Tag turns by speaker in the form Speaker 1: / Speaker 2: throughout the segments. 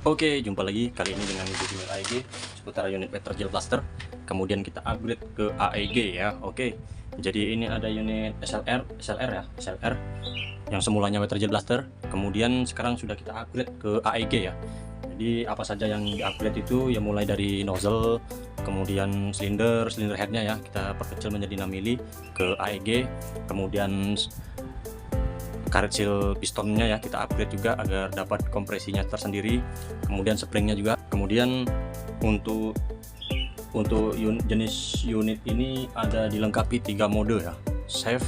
Speaker 1: Oke, jumpa lagi kali ini dengan Budimil AEG seputar unit Weather Gel Blaster. Kemudian kita upgrade ke AEG ya. Oke. Jadi ini ada unit SLR yang semulanya Weather Gel Blaster. Kemudian sekarang sudah kita upgrade ke AEG ya. Jadi apa saja yang di-upgrade itu ya, mulai dari nozzle, kemudian silinder headnya ya kita perkecil menjadi 6 mili ke AEG. Kemudian karet seal pistonnya ya kita upgrade juga agar dapat kompresinya tersendiri. Kemudian springnya juga. Kemudian untuk jenis unit ini ada dilengkapi 3 mode ya, safe,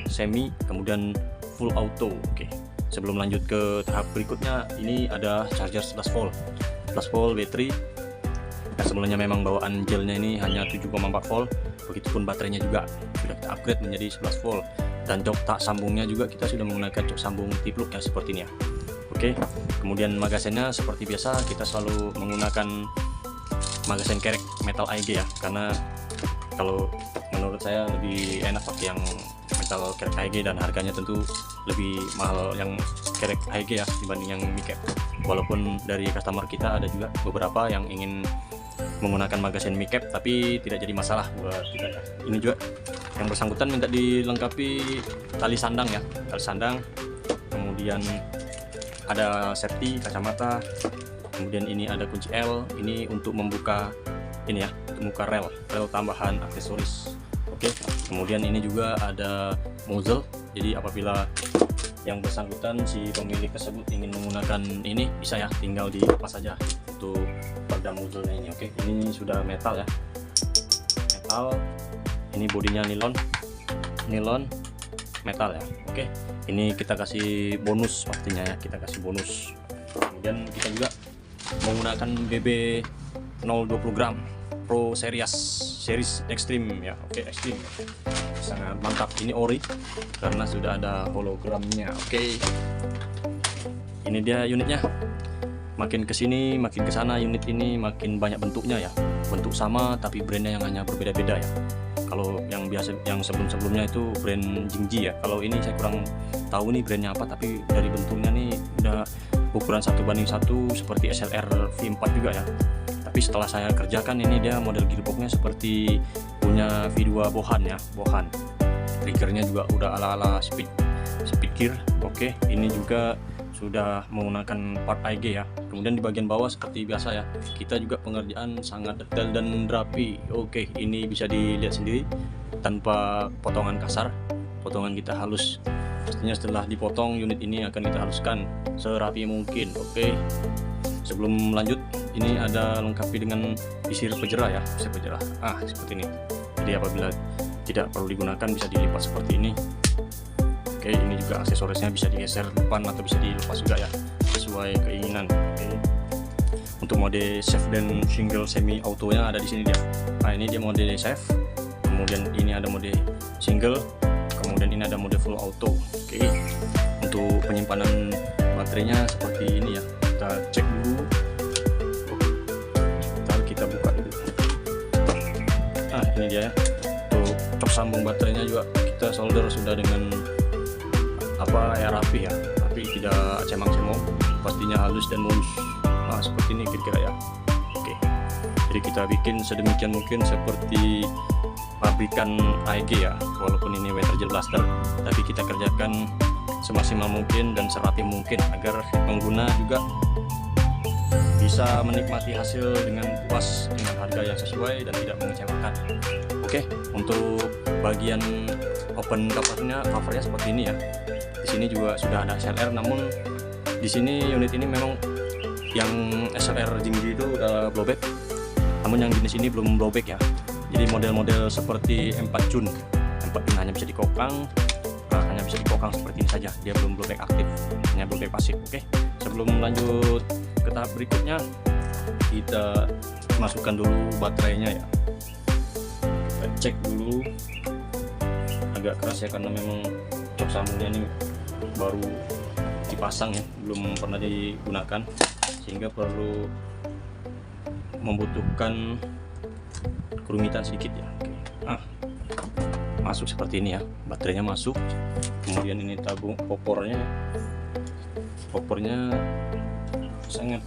Speaker 1: semi, kemudian full auto. Oke. Sebelum lanjut ke tahap berikutnya, ini ada charger 11 volt baterai. Nah, sebelumnya memang bawaan gelnya ini hanya 7,4 volt, begitupun baterainya juga sudah kita upgrade menjadi 11 volt. Dan jok tak sambungnya juga kita sudah menggunakan jok sambung tipluk ya, seperti ini ya. Oke, kemudian magasinnya seperti biasa kita selalu menggunakan magasin kerek metal AEG ya, karena kalau menurut saya lebih enak pakai yang metal kerek AEG dan harganya tentu lebih mahal yang kerek AEG ya dibanding yang micap. Walaupun dari customer kita ada juga beberapa yang ingin menggunakan magasin micap tapi tidak jadi masalah buat kita ya. Ini juga yang bersangkutan minta dilengkapi tali sandang ya, tali sandang. Kemudian ada safety kacamata. Kemudian ini ada kunci L, ini untuk membuka ini ya, membuka rel tambahan aksesoris. Oke. Kemudian ini juga ada muzzle. Jadi apabila yang bersangkutan si pemilik tersebut ingin menggunakan ini, bisa ya, tinggal dilepas saja untuk peredam muzzle-nya ini. Oke, ini sudah metal ya, metal. Ini bodinya nilon metal ya. Oke, ini kita kasih bonus pastinya ya, kita kasih bonus. Kemudian kita juga menggunakan BB 020 gram Pro series Extreme ya. Oke, Extreme sangat mantap. Ini ori karena sudah ada hologramnya. Oke, ini dia unitnya. Makin kesini makin kesana unit ini makin banyak bentuknya ya, bentuk sama tapi brandnya yang hanya berbeda-beda ya. Kalau yang biasa, yang sebelumnya itu brand Jingji ya. Kalau ini saya kurang tahu nih brandnya apa, tapi dari bentuknya nih udah ukuran 1:1 seperti SLR V4 juga ya. Tapi setelah saya kerjakan ini dia model gearboxnya seperti punya V2 Bohan ya, Bohan. Triggernya juga udah ala-ala speed gear. Oke, ini juga sudah menggunakan part AEG ya. Kemudian di bagian bawah seperti biasa ya, kita juga pengerjaan sangat detail dan rapi. Oke, ini bisa dilihat sendiri tanpa potongan kasar, potongan kita halus. Pastinya setelah dipotong unit ini akan kita haluskan serapi mungkin. Oke, sebelum lanjut ini ada lengkapi dengan visir penjerah ya, visir penjerah seperti ini. Jadi apabila tidak perlu digunakan bisa dilipat seperti ini. Oke, ini juga aksesorisnya bisa digeser depan atau bisa dilepas juga ya, sesuai keinginan. Oke. Untuk mode safe dan single semi autonya ada di sini dia. Nah, ini dia mode safe. Kemudian ini ada mode single. Kemudian ini ada mode full auto. Oke. Untuk penyimpanan baterainya seperti ini ya. Kita cek dulu. Kita buka dulu. Nah, ini dia ya. Untuk cok sambung baterainya juga kita solder sudah dengan ya, rapi ya, tapi tidak cemang-cemong, pastinya halus dan mulus. Nah, seperti ini kira-kira ya. Oke, jadi kita bikin sedemikian mungkin seperti pabrikan AEG ya, walaupun ini Weather Gel Blaster, tapi kita kerjakan semaksimal mungkin dan serapi mungkin agar pengguna juga bisa menikmati hasil dengan puas dengan harga yang sesuai dan tidak mengecewakan. Oke, untuk bagian open covernya seperti ini ya. Di sini juga sudah ada SLR, namun di sini unit ini memang yang SLR Jingji itu udah blowback, namun yang jenis ini belum blowback ya. Jadi model-model seperti M4 Jun hanya bisa dikokang, seperti ini saja, dia belum blowback aktif, hanya blowback pasif. Oke, sebelum lanjut ke tahap berikutnya, kita masukkan dulu baterainya ya. Kita cek dulu, agak keras ya karena memang cok sambungnya ini baru dipasang ya, belum pernah digunakan, sehingga perlu membutuhkan kerumitan sedikit ya. Oke. Masuk seperti ini ya, baterainya masuk. Kemudian ini tabung popornya sangat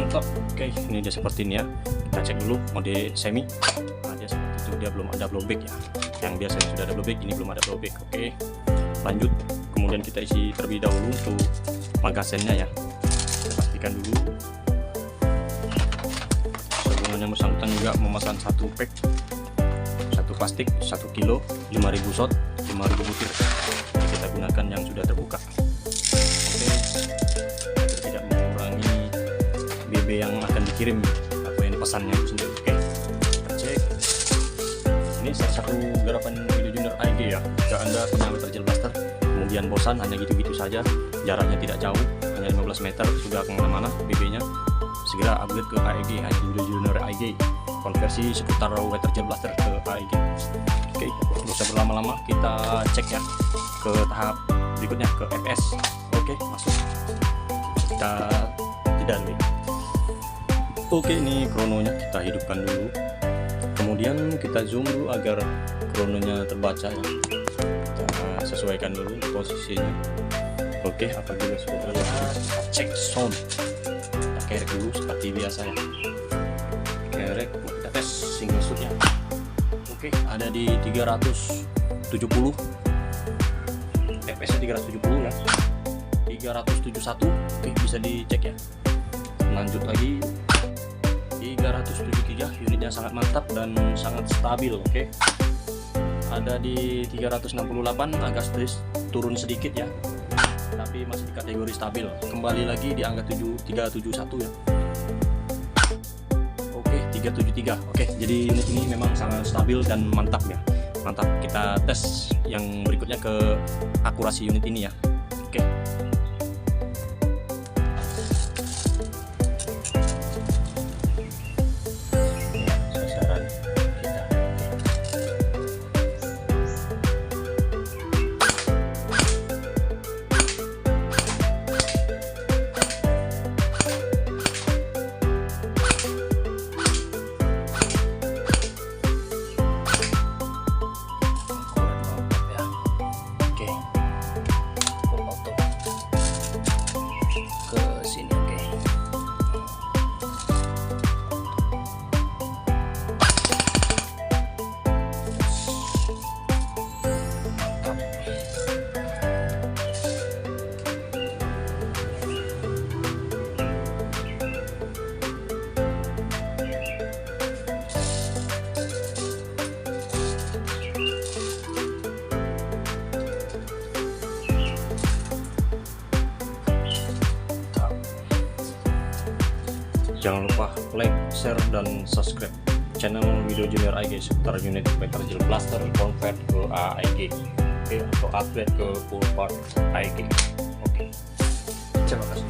Speaker 1: mantap. Oke, ini dia seperti ini ya. Kita cek dulu mode semi. Nah, dia seperti itu, dia belum ada blowback ya. Yang biasanya sudah ada blowback, ini belum ada blowback. Oke, lanjut. Kemudian kita isi terlebih dahulu untuk magazennya ya. Kita pastikan dulu. Sebelumnya yang bersangkutan juga memesan satu pack, satu plastik 1 kilo 5000 shot 5000 butir. Kita gunakan yang sudah terbuka. Oke, tidak mengurangi BB yang akan dikirim atau yang dipesannya itu sendiri. Oke, kita cek. Ini salah satu garapan Video Junior AEG ya. Jika Anda punya Metal Blaster kemudian bosan hanya gitu-gitu saja, jaraknya tidak jauh, hanya 15 meter sudah kemana-mana BB nya, segera upgrade ke AEG, hanya Video Junior AEG, konversi seputar Metal Blaster ke AEG. Oke, tidak usah berlama-lama, kita cek ya ke tahap berikutnya, ke FS. Oke, masuk. Kita tidak dulu. Oke, ini krononya kita hidupkan dulu. Kemudian kita zoom dulu agar krononya terbaca ya. Kita sesuaikan dulu posisinya. Oke, apabila sudah terbaca, kita cek sound. Kita kerek dulu seperti biasa ya. Kerek, kita tes single shootnya. Oke, ada di 370. FPS nya 370 ya. 371. Oke, bisa dicek ya. Lanjut lagi. 373, unitnya sangat mantap dan sangat stabil. Oke, ada di 368, agak turun sedikit ya, tapi masih di kategori stabil. Kembali lagi di angka 371 ya. Oke, 373. Oke, jadi unit ini memang sangat stabil dan mantap ya. Mantap. Kita tes yang berikutnya ke akurasi unit ini ya. Oke, jangan lupa like, share, dan subscribe channel Video Junior AEG seputar unit Metal Blaster convert ke AEG, oke, atau upgrade ke full part AEG. Oke, terima kasih.